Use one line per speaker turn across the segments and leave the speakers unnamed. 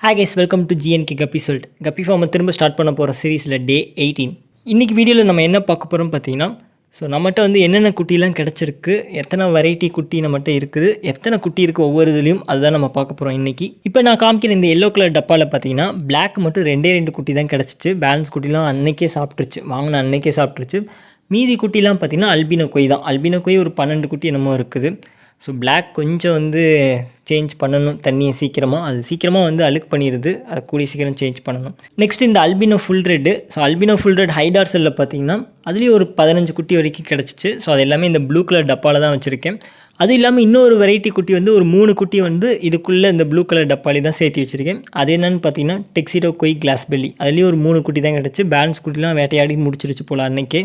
Hi guys, welcome to GNK Guppy Salt. Guppy Farm திரும்ப start பண்ண போகிற சீரீஸில் டே 18. இன்றைக்கி வீடியோவில் நம்ம என்ன பார்க்க போகிறோம் பார்த்தீங்கன்னா, நம்மகிட்ட என்னென்ன குட்டிலாம் கிடச்சிருக்கு, எத்தனை வெரைட்டி குட்டி நம்மகிட்ட இருக்குது, எத்தனை குட்டி இருக்குது ஒவ்வொரு இதுலேயும், அதுதான் நம்ம பார்க்க போகிறோம் இன்றைக்கி. இப்போ நான் காமிக்கிற இந்த எல்லோ கலர் டப்பாவில் பார்த்தீங்கன்னா பிளாக் மட்டும் ரெண்டு குட்டி தான் கிடச்சிச்சு. பேலன்ஸ் குட்டிலாம் அன்றைக்கே சாப்பிட்ருச்சு, வாங்கின அன்றைக்கே சாப்பிட்ருச்சு. மீதி குட்டிலாம் பார்த்திங்கன்னா அல்பினோ கொய் தான். அல்பினோ கொய் ஒரு 12 குட்டி என்னமோ இருக்குது. ஸோ பிளாக் கொஞ்சம் சேஞ்ச் பண்ணணும் தண்ணியை சீக்கிரமாக, அது சீக்கிரமாக அழுக்கு பண்ணிடுது, அது கூடிய சீக்கிரம் சேஞ்ச் பண்ணணும். நெக்ஸ்ட் இந்த albino full red. So albino full red ஹைடார் செல்லில் பார்த்தீங்கன்னா அதுலேயும் ஒரு 15 குட்டி வரைக்கும் கிடச்சிச்சு. ஸோ அது எல்லாமே இந்த ப்ளூ கலர் டப்பாவில் தான் வச்சுருக்கேன். அது இல்லாமல் இன்னொரு வெரைட்டி குட்டி ஒரு 3 குட்டி இதுக்குள்ளே இந்த ப்ளூ கலர் டப்பாலி தான் சேர்த்து வச்சுருக்கேன். அது என்னென்னு பார்த்தீங்கன்னா டெக்ஸிடோ கொய் கிளாஸ் பெல்லி. அதுலேயும் ஒரு 3 குட்டி தான் கிடச்சி. பேலன்ஸ் குட்டிலாம் வேட்டையாடி முடிச்சிருச்சு போல் அன்றைக்கே.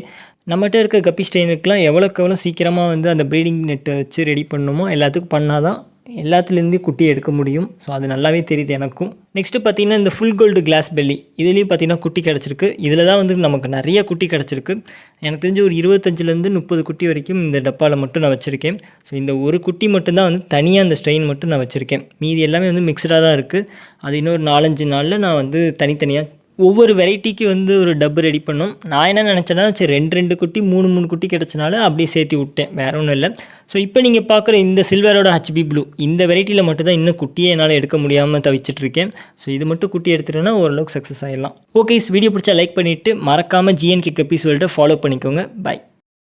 நம்மகிட்ட இருக்க கப்பி ஸ்ட்ரெயினுக்குலாம் எவ்வளோக்கு எவ்வளோ சீக்கிரமாக அந்த ப்ரீடிங் நெட்டை வச்சு ரெடி பண்ணணுமோ எல்லாத்துக்கும் பண்ணால் தான் எல்லாத்துலேருந்தே குட்டி எடுக்க முடியும். ஸோ அது நல்லாவே தெரியுது எனக்கும். நெக்ஸ்ட்டு பார்த்திங்கன்னா இந்த ஃபுல் கோல்டு கிளாஸ் பெல்லி, இதுலேயும் பார்த்திங்கன்னா குட்டி கிடச்சிருக்கு. இதில் தான் நமக்கு நிறைய குட்டி கிடச்சிருக்கு. எனக்கு தெரிஞ்சு ஒரு 25லேருந்து 30 குட்டி வரைக்கும் இந்த டப்பாவில் மட்டும் நான் வச்சுருக்கேன். ஸோ இந்த ஒரு குட்டி மட்டும்தான் தனியாக அந்த ஸ்ட்ரெயின் மட்டும் நான் வச்சுருக்கேன். மீதி எல்லாமே மிக்சடாக தான் இருக்குது. அது இன்னொரு 4-5 நாளில் நான் தனித்தனியாக ஒவ்வொரு வெரைட்டிக்கு ஒரு டப்பு ரெடி பண்ணோம். நான் என்ன நினச்சேன்னா, சரி 2 குட்டி 3 குட்டி கிடச்சனால அப்படியே சேர்த்து விட்டேன், வேறு ஒன்றும் இல்லை. ஸோ இப்போ நீங்கள் பார்க்குற இந்த சில்வரோட ஹச்பி ப்ளூ இந்த வெரைட்டியில் மட்டும்தான் இன்னும் குட்டியே என்னால் எடுக்க முடியாமல் தவிச்சிட்ருக்கேன். ஸோ இது மட்டும் குட்டி எடுத்துட்டேன்னா ஓரளவுக்கு சக்ஸஸ் ஆகிடலாம். ஓகே, வீடியோ பிடிச்சா லைக் பண்ணிவிட்டு மறக்காமல் GNK கப்பி சொல்லிட்டு ஃபாலோ பண்ணிக்கோங்க. பாய்.